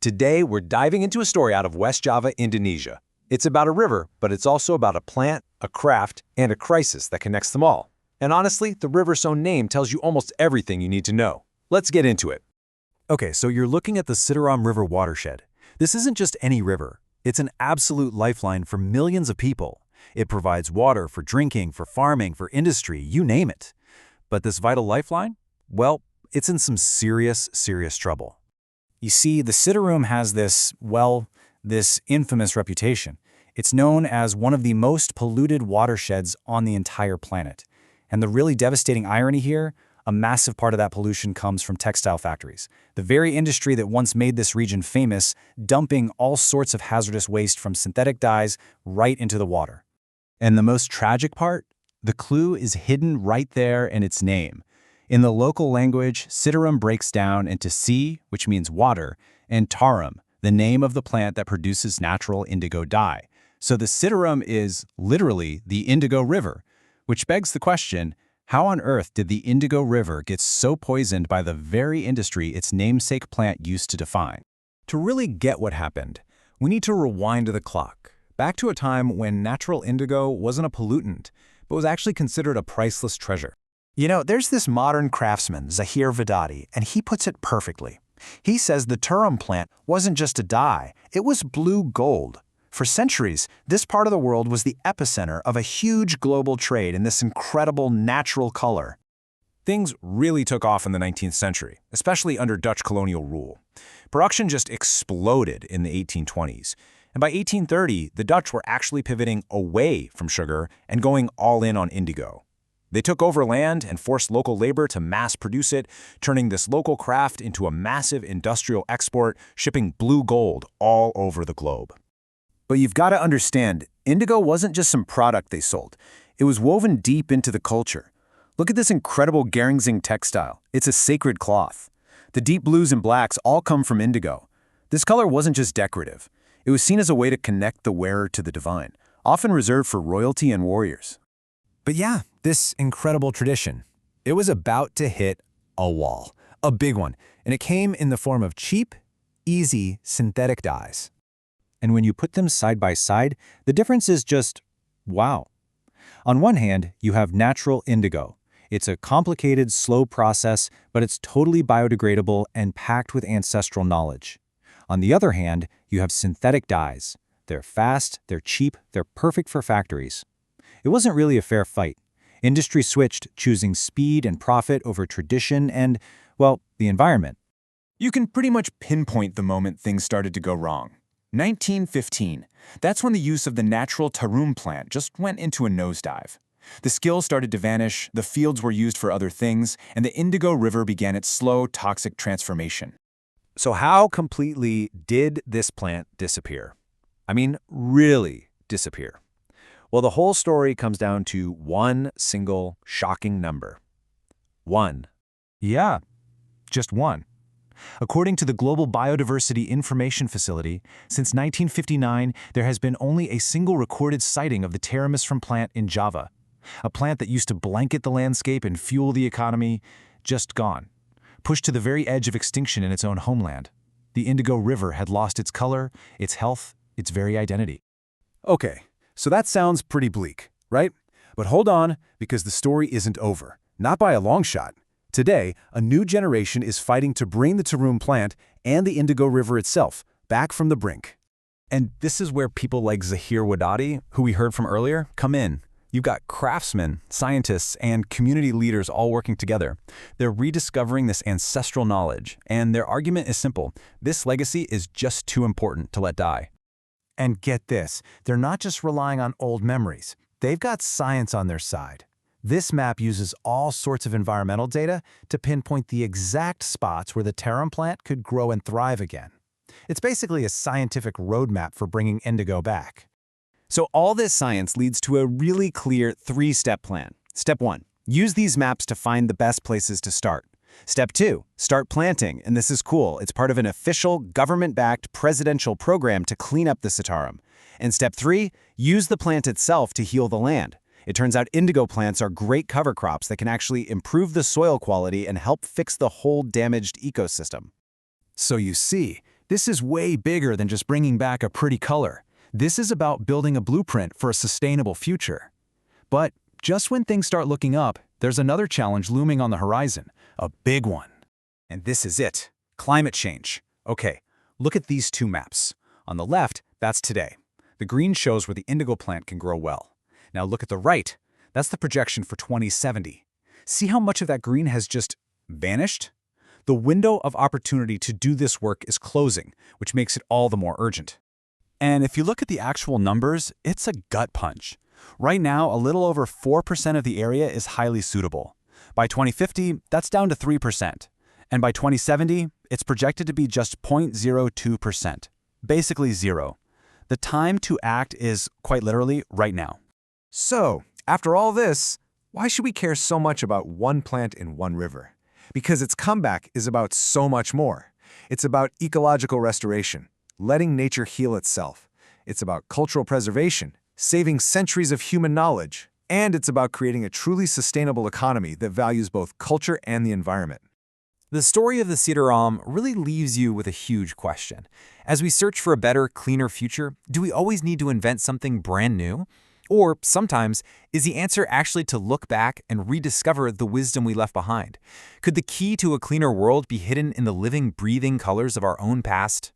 Today, we're diving into a story out of West Java, Indonesia. It's about a river, but it's also about a plant, a craft, and a crisis that connects them all. And honestly, the river's own name tells you almost everything you need to know. Let's get into it. Okay, so you're looking at the Citaram River watershed. This isn't just any river. It's an absolute lifeline for millions of people. It provides water for drinking, for farming, for industry, you name it. But this vital lifeline? Well, it's in some serious trouble. You see, the Citarum has this infamous reputation. It's known as one of the most polluted watersheds on the entire planet. And the really devastating irony here, a massive part of that pollution comes from textile factories, the very industry that once made this region famous, dumping all sorts of hazardous waste from synthetic dyes right into the water. And the most tragic part? The clue is hidden right there in its name. In the local language, Citarum breaks down into sea, which means water, and tarum, the name of the plant that produces natural indigo dye. So the Citarum is literally the Indigo River, which begs the question, how on earth did the Indigo River get so poisoned by the very industry its namesake plant used to define? To really get what happened, we need to rewind the clock, back to a time when natural indigo wasn't a pollutant, but was actually considered a priceless treasure. You know, there's this modern craftsman, Zahir Vedati, and he puts it perfectly. He says the tarum plant wasn't just a dye, it was blue gold. For centuries, this part of the world was the epicenter of a huge global trade in this incredible natural color. Things really took off in the 19th century, especially under Dutch colonial rule. Production just exploded in the 1820s. And by 1830, the Dutch were actually pivoting away from sugar and going all in on indigo. They took over land and forced local labor to mass produce it, turning this local craft into a massive industrial export, shipping blue gold all over the globe. But you've got to understand, indigo wasn't just some product they sold. It was woven deep into the culture. Look at this incredible Geringsing textile. It's a sacred cloth. The deep blues and blacks all come from indigo. This color wasn't just decorative. It was seen as a way to connect the wearer to the divine, often reserved for royalty and warriors. But yeah, this incredible tradition, it was about to hit a wall, a big one, and it came in the form of cheap, easy synthetic dyes. And when you put them side by side, the difference is just, wow. On one hand, you have natural indigo. It's a complicated, slow process, but it's totally biodegradable and packed with ancestral knowledge. On the other hand, you have synthetic dyes. They're fast, they're cheap, they're perfect for factories. It wasn't really a fair fight. Industry switched, choosing speed and profit over tradition and, well, the environment. You can pretty much pinpoint the moment things started to go wrong. 1915. That's when the use of the natural tarum plant just went into a nosedive. The skills started to vanish, the fields were used for other things, and the Indigo River began its slow, toxic transformation. So how completely did this plant disappear? I mean, really disappear? Well, the whole story comes down to one single shocking number. 1. Yeah, just 1. According to the Global Biodiversity Information Facility, since 1959, there has been only a single recorded sighting of the Teramisrum plant in Java. A plant that used to blanket the landscape and fuel the economy, just gone. Pushed to the very edge of extinction in its own homeland. The Indigo River had lost its color, its health, its very identity. Okay, so that sounds pretty bleak, right? But hold on, because the story isn't over. Not by a long shot. Today, a new generation is fighting to bring the tarum plant and the Indigo River itself back from the brink. And this is where people like Zahir Vedati, who we heard from earlier, come in. You've got craftsmen, scientists, and community leaders all working together. They're rediscovering this ancestral knowledge, and their argument is simple. This legacy is just too important to let die. And get this, they're not just relying on old memories. They've got science on their side. This map uses all sorts of environmental data to pinpoint the exact spots where the tarum plant could grow and thrive again. It's basically a scientific roadmap for bringing indigo back. So all this science leads to a really clear 3-step plan. Step 1, use these maps to find the best places to start. Step 2, start planting, and this is cool. It's part of an official, government-backed presidential program to clean up the Citarum. And Step 3, use the plant itself to heal the land. It turns out indigo plants are great cover crops that can actually improve the soil quality and help fix the whole damaged ecosystem. So you see, This is way bigger than just bringing back a pretty color. This is about building a blueprint for a sustainable future. But just when things start looking up, there's another challenge looming on the horizon, a big one. And this is it, climate change. Okay, look at these two maps. On the left, that's today. The green shows where the indigo plant can grow well. Now look at the right. That's the projection for 2070. See how much of that green has just vanished? The window of opportunity to do this work is closing, which makes it all the more urgent. And if you look at the actual numbers, it's a gut punch. Right now, a little over 4% of the area is highly suitable. By 2050, that's down to 3%. And by 2070, it's projected to be just 0.02%. Basically zero. The time to act is, quite literally, right now. So, after all this, why should we care so much about one plant in one river? Because its comeback is about so much more. It's about ecological restoration, letting nature heal itself. It's about cultural preservation, saving centuries of human knowledge. And it's about creating a truly sustainable economy that values both culture and the environment. The story of the cedar elm really leaves you with a huge question. As we search for a better, cleaner future, do we always need to invent something brand new? Or sometimes, is the answer actually to look back and rediscover the wisdom we left behind? Could the key to a cleaner world be hidden in the living, breathing colors of our own past?